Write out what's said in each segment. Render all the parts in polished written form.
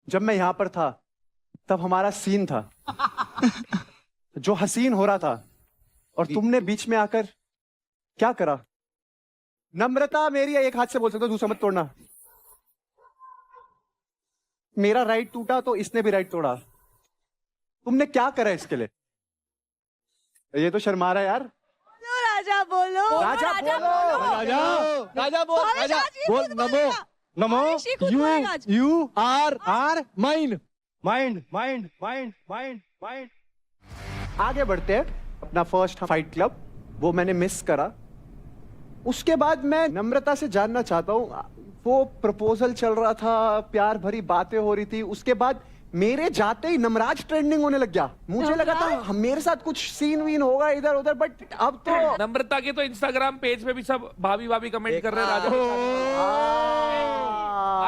जब मैं यहां पर था तब हमारा सीन था जो हसीन हो रहा था और तुमने बीच में आकर क्या करा। नम्रता मेरी है, एक हाथ से बोल सकते हो, दूसरा मत तोड़ना। मेरा राइट टूटा तो इसने भी राइट तोड़ा। तुमने क्या करा इसके लिए? ये तो शर्मा रहा है यार। राजा बोलो, राजा बोलो, राजा राजा बोल, राजा बोल। नमो नमो you are mind mind mind mind mind mind. आगे बढ़ते हैं। अपना फर्स्ट फाइट क्लब वो मैंने मिस करा। उसके बाद मैं नम्रता से जानना चाहता हूं, वो प्रपोजल चल रहा था, प्यार भरी बातें हो रही थी, उसके बाद मेरे जाते ही नमराज ट्रेंडिंग होने लग गया। मुझे लगा था मेरे साथ कुछ सीन वीन होगा इधर उधर, बट अब तो नम्रता के तो इंस्टाग्राम पेज पे भी सब भाभी भाभी कमेंट कर रहे हैं राजा।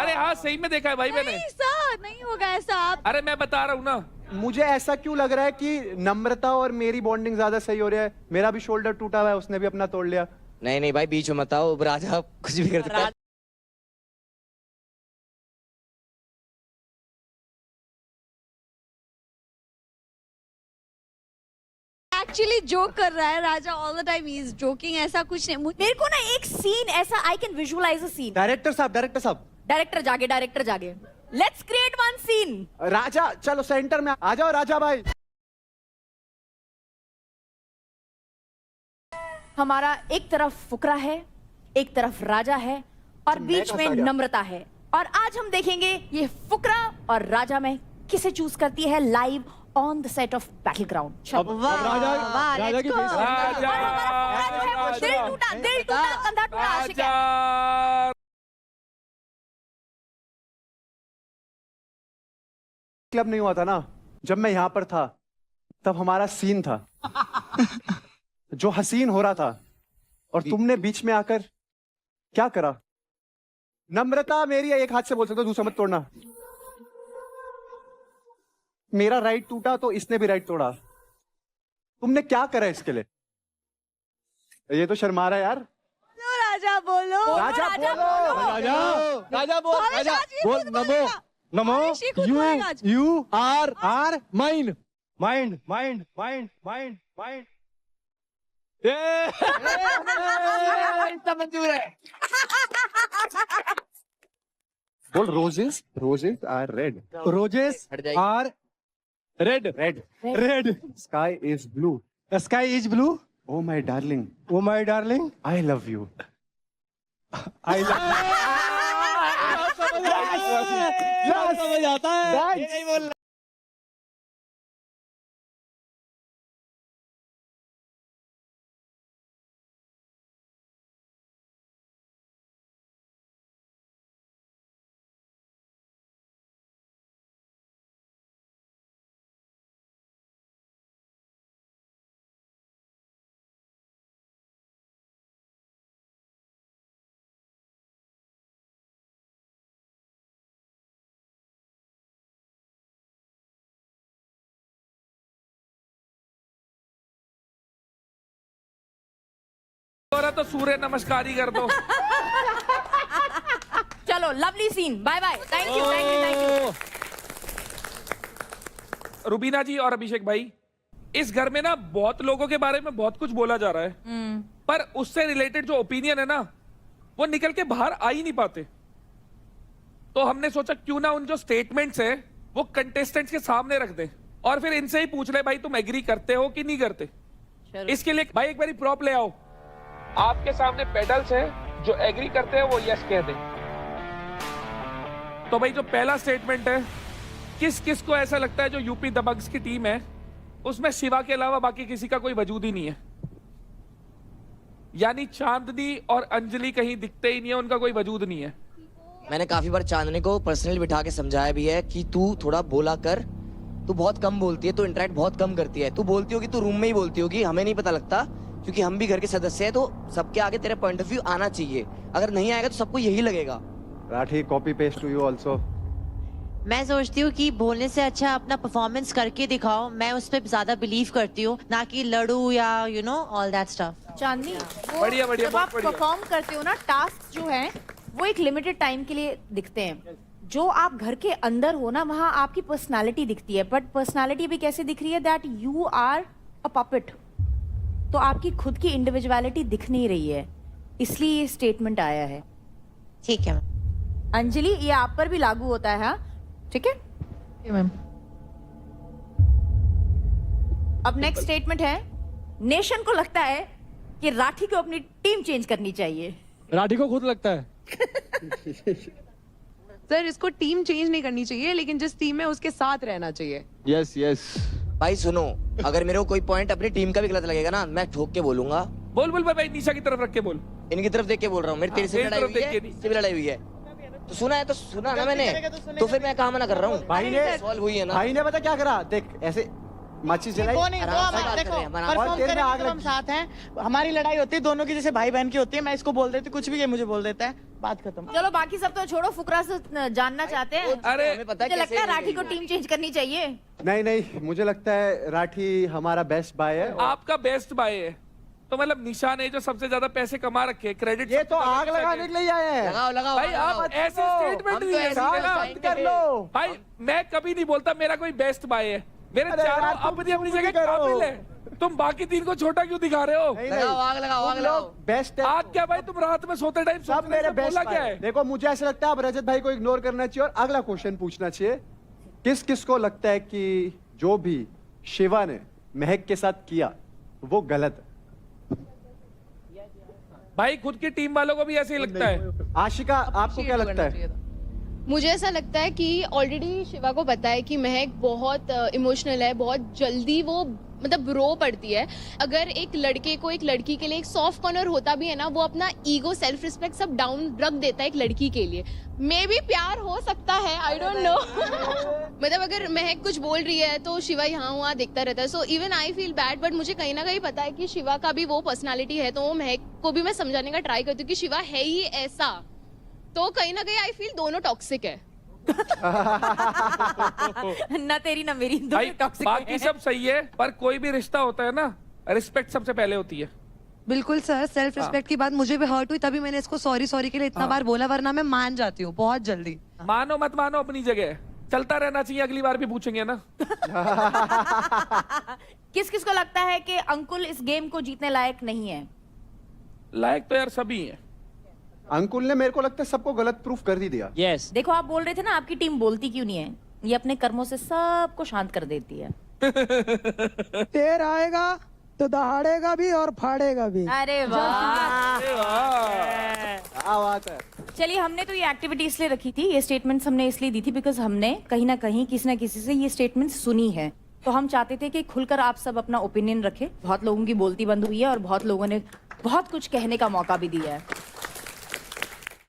अरे हाँ सही में देखा है भाई मैंने। नहीं होगा ऐसा। आप अरे मैं बता रहा हूँ ना। मुझे ऐसा क्यों लग रहा है कि नम्रता और मेरी बॉन्डिंग ज्यादा सही हो रही है। मेरा भी शोल्डर टूटा हुआ है, उसने भी अपना तोड़ लिया। नहीं नहीं भाई बीच में मत आओ, राजा कुछ भी कर सकता है। एक्चुअली जोक कर रहा है Raja, all the time he is joking. ऐसा कुछ नहीं। मेरे को ना एक सीन ऐसा, I can visualize a scene. Director साहब डायरेक्टर जागे let's create one scene. Raja चलो सेंटर में आ जाओ राजा भाई। हमारा एक तरफ फुकरा है, एक तरफ राजा है और बीच में नम्रता है। और आज हम देखेंगे ये फुकरा और राजा में किसे चूज करती है live on the set of battle ground. Raja की फेस दिल टूटा कंधा टूटा आशिक है। राजा क्लब नहीं हुआ था ना, जब मैं यहां पर था तब हमारा सीन था जो हसीन हो रहा था और तुमने बीच में आकर क्या करा। नम्रता मेरी है, एक हाथ से बोल सकते हो, दूसरा मत तोड़ना। मेरा राइट टूटा तो इसने भी राइट तोड़ा। तुमने क्या करा इसके लिए? ये तो शर्मा रहा है यार। राजा बोलो, राजा बोलो, राजा राजा बोल, राजा बोल। नमो नमो you are mind mind mind mind mind mind. मंजूर है। बोल roses are red, roses are red red red. Sky is blue, sky is blue. Oh my darling, oh my darling, I love you. I love. समझ आता है। नहीं बोल। तो सूर्य नमस्कार ही कर दो। चलो lovely scene, bye bye, thank you thank you. Rubina ji और अभिषेक भाई, इस घर में ना बहुत लोगों के बारे में बहुत कुछ बोला जा रहा है, पर उससे रिलेटेड जो ओपिनियन है ना वो निकल के बाहर आ ही नहीं पाते। तो हमने सोचा क्यों ना उन जो स्टेटमेंट्स है वो कंटेस्टेंट्स के सामने रख दें और फिर इनसे ही पूछ ले भाई तुम एग्री करते हो कि नहीं करते। इसके लिए भाई एक बारी प्रॉप ले आओ। आपके सामने पेडल्स है, जो एग्री करते हैं वो यस कह दे। तो भाई जो पहला स्टेटमेंट है, किस किस को ऐसा लगता है जो यूपी दबंग्स की टीम है उसमें शिवा के अलावा बाकी किसी का कोई वजूद ही नहीं है? यानी चांदनी और अंजलि कहीं दिखते ही नहीं है, उनका कोई वजूद नहीं है। मैंने काफी बार चांदनी को पर्सनली बिठा के समझाया भी है कि तू थोड़ा बोला कर, तू बहुत कम बोलती है, तू इंटरेक्ट बहुत कम करती है। तू बोलती होगी, तू रूम में ही बोलती होगी, हमें नहीं पता लगता क्योंकि हम भी घर के सदस्य हैं। तो सबके आगे तेरा पॉइंट ऑफ व्यू आना चाहिए, अगर नहीं आएगा तो सबको यही लगेगा। Rathi copy paste to you also. मैं सोचती हूँ कि बोलने से अच्छा अपना परफॉर्मेंस करके दिखाओ। मैं उस पर ज्यादा बिलीव करती हूँ, ना कि लड़ू या you know all that stuff. Chandni, बढ़िया बढ़िया, जब आप बहुत बढ़िया। परफॉर्म करते हो ना, टास्क जो है वो एक लिमिटेड टाइम के लिए दिखते हैं। जो आप घर के अंदर हो ना, वहां आपकी पर्सनालिटी दिखती है, बट पर्सनालिटी भी कैसे दिख रही है? That you are a puppet. तो आपकी खुद की इंडिविजुअलिटी दिख नहीं रही है, इसलिए ये स्टेटमेंट आया है। ठीक है अंजलि, ये आप पर भी लागू होता है, हाँ? ठीक है मैम। अब नेक्स्ट स्टेटमेंट है, नेशन को लगता है कि राठी को अपनी टीम चेंज करनी चाहिए। राठी को खुद लगता है। सर इसको टीम चेंज नहीं करनी चाहिए, लेकिन जिस टीम में उसके साथ रहना चाहिए। Yes yes. भाई सुनो, अगर मेरे को कोई पॉइंट अपनी टीम का भी गलत लगेगा ना, मैं ठोक के बोलूंगा। बोल बोल भाई, निशा की तरफ रख के बोल। इनकी तरफ देख के बोल रहा हूँ, मेरी तेरे से मेरी लड़ाई तरफ हुई देख है, के नहीं। इससे भी लड़ाई हुई है। तो सुना है तो सुना ना मैंने, तो फिर मैं कहाँ मना कर रहा हूँ? भाई ने सॉल्व हुई है ना। भाई ने पता क्या करा, देख ऐसे माचिस जलाई, वो नहीं, वो आराम से हम बात देखो कर रहे हैं, और परफॉर्म तेरे में करेंगे आग तो हम लगी। साथ हैं। हमारी लड़ाई होती है दोनों की, जैसे भाई बहन की होती है। मैं इसको बोल देती, कुछ भी ये मुझे बोल देता है, बात खत्म। चलो बाकी सब तो छोड़ो, फुकरा से जानना चाहते हैं। अरे हमें पता है मुझे लगता है कैसे राठी को टीम चेंज करनी चाहिए। नहीं नहीं, मुझे लगता है राठी हमारा बेस्ट बाय है। आपका बेस्ट बाय है, तो मतलब निशा ने जो सबसे ज्यादा पैसे कमा रखे, क्रेडिट ये तो आग लगाने के लिए आए हैं। लगाओ लगाओ भाई लगाओ। आप ऐसे स्टेटमेंट हम तो नहीं ऐसे दे ही सकते ना। साइन कर लो। भाई मैं कभी नहीं बोलता मेरा कोई बेस्ट बाय है, मेरे अरे चारों यार, तुम अपनी अपनी क्यों जगह नहीं करो? काबिल है। तुम बाकी तीन को छोटा क्यों दिखा रहे हो? नहीं, लगाओ नहीं, आग लगाओ आग तुम लगाओ। लोग बेस्ट है। आज क्या भाई, तुम रात में सोते टाइम सब मेरे बेस्ट बोला क्या बाय। है? देखो मुझे ऐसा लगता है अब रजत भाई को इग्नोर करना चाहिए और अगला क्वेश्चन पूछना चाहिए। किस किस को लगता है कि जो भी शिवा ने महक के साथ किया वो गलत है? भाई खुद की टीम वालों को भी ऐसे ही लगता है। आशिका, आपको क्या लगता है? मुझे ऐसा लगता है कि ऑलरेडी शिवा को पता है कि महक बहुत इमोशनल है, बहुत जल्दी वो मतलब रो पड़ती है। अगर एक लड़के को एक लड़की के लिए एक सॉफ्ट कॉर्नर होता भी है ना, वो अपना ईगो, सेल्फ रिस्पेक्ट सब डाउन रख देता है एक लड़की के लिए। मे भी प्यार हो सकता है, आई डोंट नो। मतलब अगर महक कुछ बोल रही है तो शिवा यहाँ वहाँ देखता रहता है। So even I feel bad, but मुझे कहीं ना कहीं पता है कि शिवा का भी वो पर्सनालिटी है, तो वो महक को भी मैं समझाने का ट्राई करती हूँ कि शिवा है ही ऐसा। तो कहीं ना कहीं आई फील दोनों टॉक्सिक है। ना तेरी ना मेरी, भाई दोनों टॉक्सिक बाकी सब सही है, पर कोई भी रिश्ता होता है ना, रिस्पेक्ट सबसे पहले होती है। बिल्कुल सर, सेल्फ रिस्पेक्ट की बात मुझे भी हर्ट हुई, तभी मैंने इसको सॉरी सॉरी के लिए इतना बार बोला, वरना मैं मान जाती हूँ बहुत जल्दी। मानो मत मानो अपनी जगह, चलता रहना चाहिए, अगली बार भी पूछेंगे ना। किस किस को लगता है कि अंकुल इस गेम को जीतने लायक नहीं है? लायक तो यार सभी हैं। अंकुल ने मेरे को लगता है सबको गलत प्रूफ कर ही दिया। यस। देखो आप बोल रहे थे ना आपकी टीम बोलती क्यों नहीं है, ये अपने कर्मों से सबको शांत कर देती है। तेर आएगा तो दहाड़ेगा भी और फाड़ेगा भी। अरे वाह, क्या बात है। चलिए हमने तो ये एक्टिविटी इसलिए रखी थी, ये स्टेटमेंट्स हमने इसलिए दी थी बिकॉज हमने कहीं ना कहीं किसी ना किसी से ये स्टेटमेंट सुनी है, तो हम चाहते थे कि खुलकर आप सब अपना ओपिनियन रखें। बहुत लोगों की बोलती बंद हुई है और बहुत लोगों ने बहुत कुछ कहने का मौका भी दिया है।